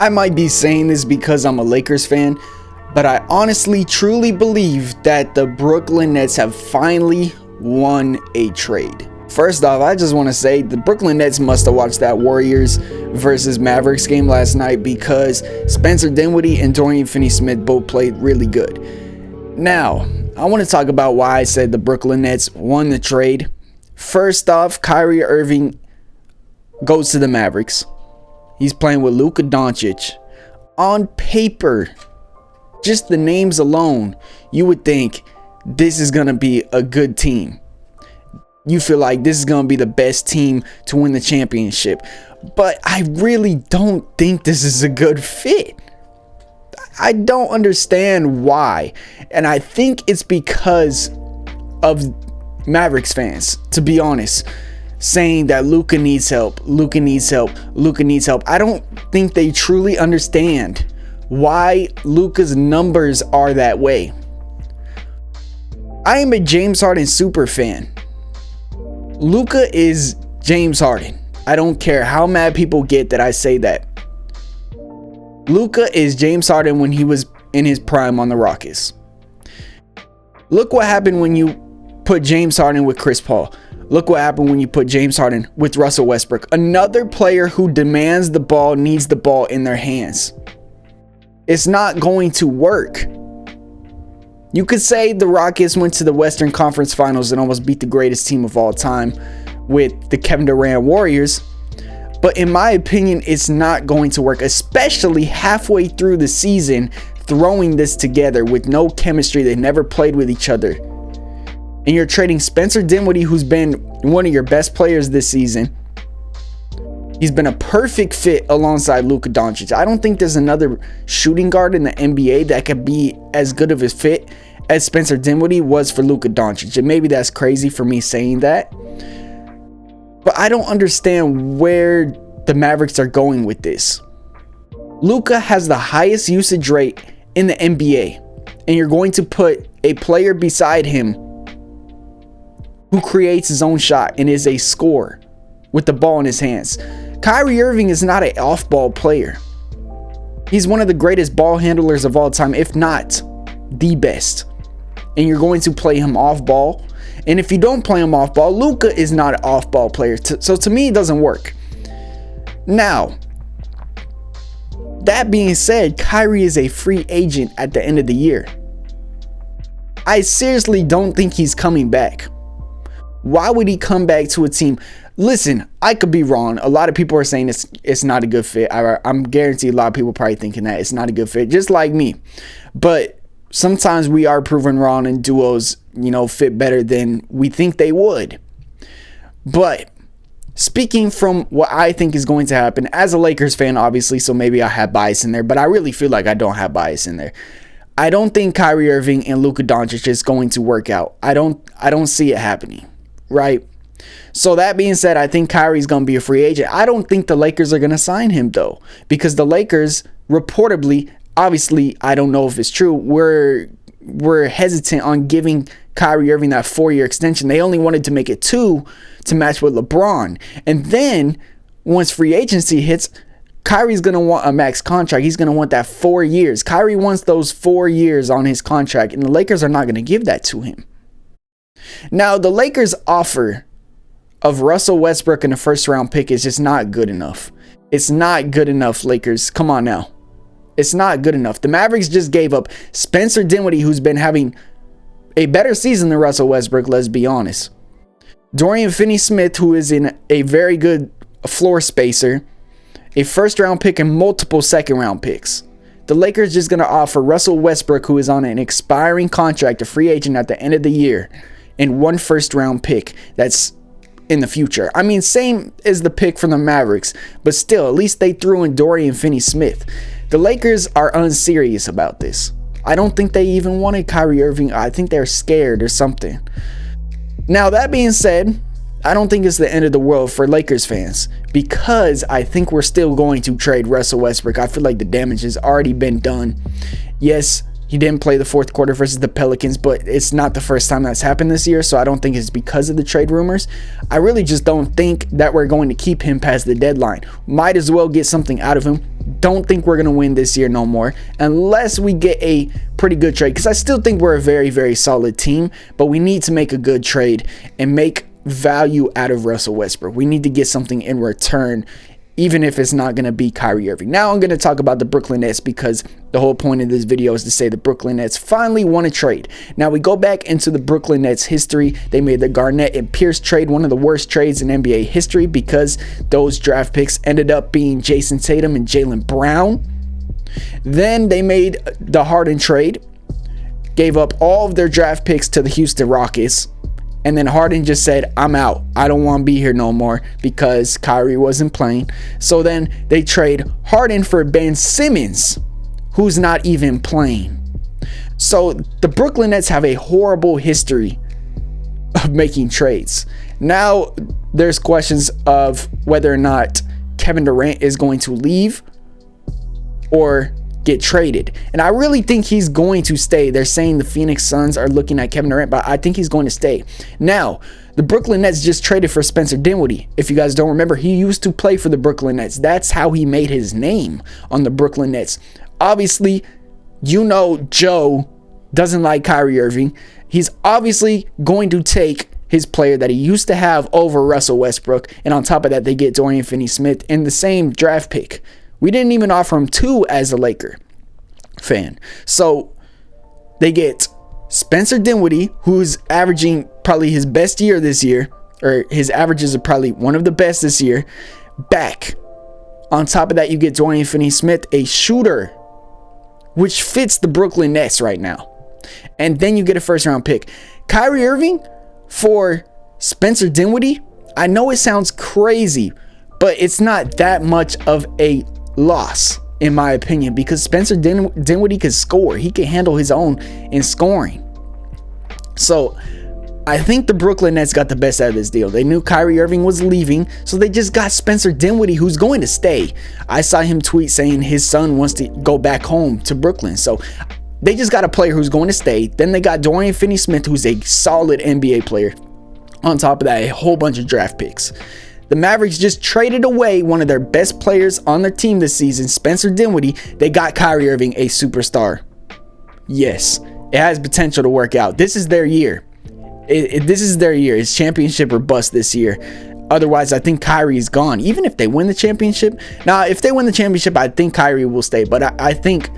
I might be saying this because I'm a Lakers fan, but I honestly truly believe that the Brooklyn Nets have finally won a trade. First off, I just want to say the Brooklyn Nets must have watched that Warriors versus Mavericks game last night, because Spencer Dinwiddie and Dorian Finney-Smith both played really good. Now, I want to talk about why I said the Brooklyn Nets won the trade. First off, Kyrie Irving goes to the Mavericks. He's playing with Luka Doncic. On paper, just the names alone, you would think this is going to be a good team. You feel like this is going to be the best team to win the championship. But I really don't think this is a good fit. I don't understand why. And I think it's because of Mavericks fans, to be honest, saying that Luka needs help, Luka needs help, Luka needs help. I don't think they truly understand why Luka's numbers are that way. I am a James Harden super fan. Luka is James Harden. I don't care how mad people get that I say that. Luka is James Harden when he was in his prime on the Rockets. Look what happened when you put James Harden with Chris Paul. Look what happened when you put James Harden with Russell Westbrook. Another player who demands the ball needs the ball in their hands. It's not going to work. You could say the Rockets went to the Western Conference Finals and almost beat the greatest team of all time with the Kevin Durant Warriors. But in my opinion, it's not going to work, especially halfway through the season, throwing this together with no chemistry. They never played with each other. And you're trading Spencer Dinwiddie, who's been one of your best players this season. He's been a perfect fit alongside Luka Doncic. I don't think there's another shooting guard in the NBA that could be as good of a fit as Spencer Dinwiddie was for Luka Doncic. And maybe that's crazy for me saying that, but I don't understand where the Mavericks are going with this. Luka has the highest usage rate in the NBA, and you're going to put a player beside him who creates his own shot and is a scorer with the ball in his hands. Kyrie Irving is not an off-ball player. He's one of the greatest ball handlers of all time, if not the best. And you're going to play him off-ball. And if you don't play him off-ball, Luka is not an off-ball player. So to me, it doesn't work. Now, that being said, Kyrie is a free agent at the end of the year. I seriously don't think he's coming back. Why would he come back to a team? Listen, I could be wrong. A lot of people are saying it's not a good fit. I'm guaranteed a lot of people probably thinking that it's not a good fit, just like me. But sometimes we are proven wrong, and duos, fit better than we think they would. But speaking from what I think is going to happen, as a Lakers fan, obviously, so maybe I have bias in there, but I really feel like I don't have bias in there. I don't think Kyrie Irving and Luka Doncic is going to work out. I don't see it happening. Right? So that being said, I think Kyrie's going to be a free agent. I don't think the Lakers are going to sign him, though, because the Lakers reportedly, obviously, I don't know if it's true, we're hesitant on giving Kyrie Irving that 4-year extension. They only wanted to make it 2 to match with LeBron. And then once free agency hits, Kyrie's going to want a max contract. He's going to want that 4 years. Kyrie wants those 4 years on his contract, and the Lakers are not going to give that to him. Now, the Lakers' offer of Russell Westbrook in the first-round pick is just not good enough. It's not good enough, Lakers. Come on now. It's not good enough. The Mavericks just gave up Spencer Dinwiddie, who's been having a better season than Russell Westbrook, let's be honest. Dorian Finney-Smith, who is in a very good floor spacer, a first-round pick, and multiple second-round picks. The Lakers just going to offer Russell Westbrook, who is on an expiring contract, a free agent at the end of the year, and 1 first-round pick that's in the future. I mean, same as the pick from the Mavericks, but still, at least they threw in Dorian Finney-Smith. The Lakers are unserious about this. I don't think they even wanted Kyrie Irving. I think they're scared or something. Now, that being said, I don't think it's the end of the world for Lakers fans, because I think we're still going to trade Russell Westbrook. I feel like the damage has already been done. Yes, He didn't play the fourth quarter versus the Pelicans, but it's not the first time that's happened this year, so I don't think it's because of the trade rumors. I really just don't think that we're going to keep him past the deadline. Might as well get something out of him. Don't think we're going to win this year no more unless we get a pretty good trade, because I still think we're a very, very solid team, but we need to make a good trade and make value out of Russell Westbrook. We need to get something in return, even if it's not going to be Kyrie Irving. Now I'm going to talk about the Brooklyn Nets, because the whole point of this video is to say the Brooklyn Nets finally won a trade. Now we go back into the Brooklyn Nets history. They made the Garnett and Pierce trade, one of the worst trades in NBA history, because those draft picks ended up being Jason Tatum and Jaylen Brown. Then they made the Harden trade, gave up all of their draft picks to the Houston Rockets. And then Harden just said, I'm out. I don't want to be here no more, because Kyrie wasn't playing. So then they trade Harden for Ben Simmons, who's not even playing. So the Brooklyn Nets have a horrible history of making trades. Now there's questions of whether or not Kevin Durant is going to leave or get traded, and I really think he's going to stay. They're saying the Phoenix Suns are looking at Kevin Durant, but I think he's going to stay. Now the Brooklyn Nets just traded for Spencer Dinwiddie. If you guys don't remember, he used to play for the Brooklyn Nets. That's how he made his name on the Brooklyn Nets. Obviously, you know, Joe doesn't like Kyrie Irving. He's obviously going to take his player that he used to have over Russell Westbrook, and on top of that, they get Dorian Finney-Smith in the same draft pick. We didn't even offer him 2 as a Laker fan. So they get Spencer Dinwiddie, who's averaging probably his best year this year, or his averages are probably one of the best this year, back. On top of that, you get Dorian Finney-Smith, a shooter, which fits the Brooklyn Nets right now. And then you get a first round pick. Kyrie Irving for Spencer Dinwiddie, I know it sounds crazy, but it's not that much of a loss in my opinion, because Spencer Dinwiddie can score. He can handle his own in scoring. So I think the Brooklyn Nets got the best out of this deal. They knew Kyrie Irving was leaving, so they just got Spencer Dinwiddie, who's going to stay. I saw him tweet saying his son wants to go back home to Brooklyn. So they just got a player who's going to stay. Then they got Dorian Finney-Smith, who's a solid NBA player. On top of that, a whole bunch of draft picks. The Mavericks just traded away one of their best players on their team this season, Spencer Dinwiddie. They got Kyrie Irving, a superstar. Yes, it has potential to work out. This is their year. This is their year. It's championship or bust this year. Otherwise, I think Kyrie is gone. Even if they win the championship. Now, if they win the championship, I think Kyrie will stay. But I think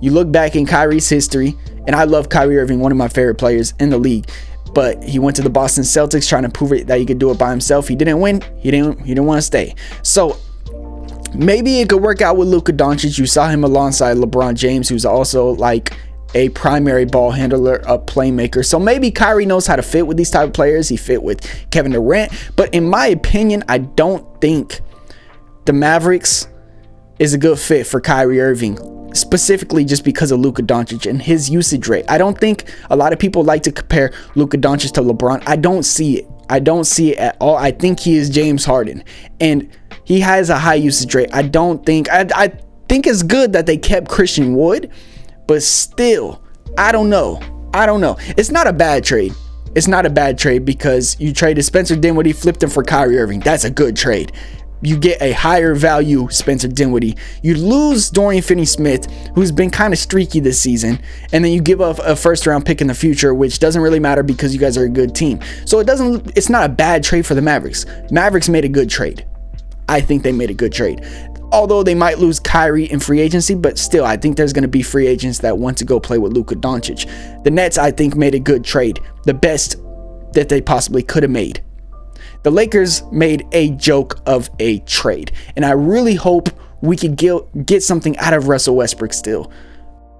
you look back in Kyrie's history, and I love Kyrie Irving, one of my favorite players in the league. But he went to the Boston Celtics trying to prove it that he could do it by himself. He didn't win. He didn't want to stay. So maybe it could work out with Luka Doncic. You saw him alongside LeBron James, who's also like a primary ball handler, a playmaker. So maybe Kyrie knows how to fit with these type of players. He fit with Kevin Durant. But in my opinion, I don't think the Mavericks is a good fit for Kyrie Irving, specifically just because of Luka Doncic and his usage rate. I don't think a lot of people like to compare Luka Doncic to LeBron. I don't see it. I don't see it at all. I think he is James Harden, and he has a high usage rate. I think it's good that they kept Christian Wood, but still, I don't know. It's not a bad trade. It's not a bad trade because you traded Spencer Dinwiddie, flipped him for Kyrie Irving. That's a good trade. You get a higher value Spencer Dinwiddie. You lose Dorian Finney-Smith, who's been kind of streaky this season, and then you give up a first round pick in the future, which doesn't really matter because you guys are a good team. So it's not a bad trade for the Mavericks. Mavericks made a good trade. I think they made a good trade. Although they might lose Kyrie in free agency, but still, I think there's going to be free agents that want to go play with Luka Doncic. The Nets, I think, made a good trade. The best that they possibly could have made. The Lakers made a joke of a trade, and I really hope we can get something out of Russell Westbrook still,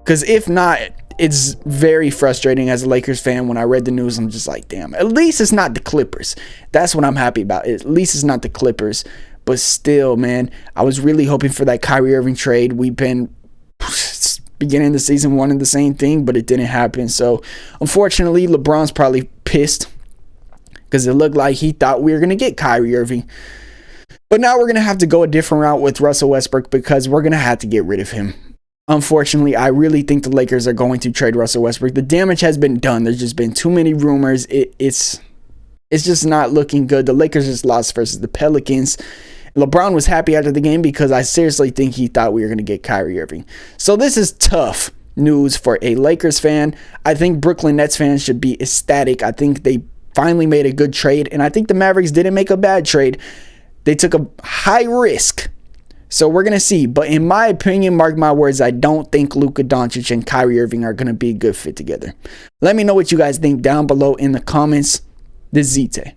because if not, it's very frustrating as a Lakers fan. When I read the news, I'm just like, damn, at least it's not the Clippers. That's what I'm happy about. At least it's not the Clippers, but still, man, I was really hoping for that Kyrie Irving trade. We've been beginning of the season wanting the same thing, but it didn't happen. So unfortunately, LeBron's probably pissed, because it looked like he thought we were going to get Kyrie Irving. But now we're going to have to go a different route with Russell Westbrook, because we're going to have to get rid of him. Unfortunately, I really think the Lakers are going to trade Russell Westbrook. The damage has been done. There's just been too many rumors. It's just not looking good. The Lakers just lost versus the Pelicans. LeBron was happy after the game because I seriously think he thought we were going to get Kyrie Irving. So this is tough news for a Lakers fan. I think Brooklyn Nets fans should be ecstatic. I think they finally made a good trade, and I think the Mavericks didn't make a bad trade. They took a high risk. So we're going to see. But in my opinion, mark my words, I don't think Luka Doncic and Kyrie Irving are going to be a good fit together. Let me know what you guys think down below in the comments. This is ZTAY.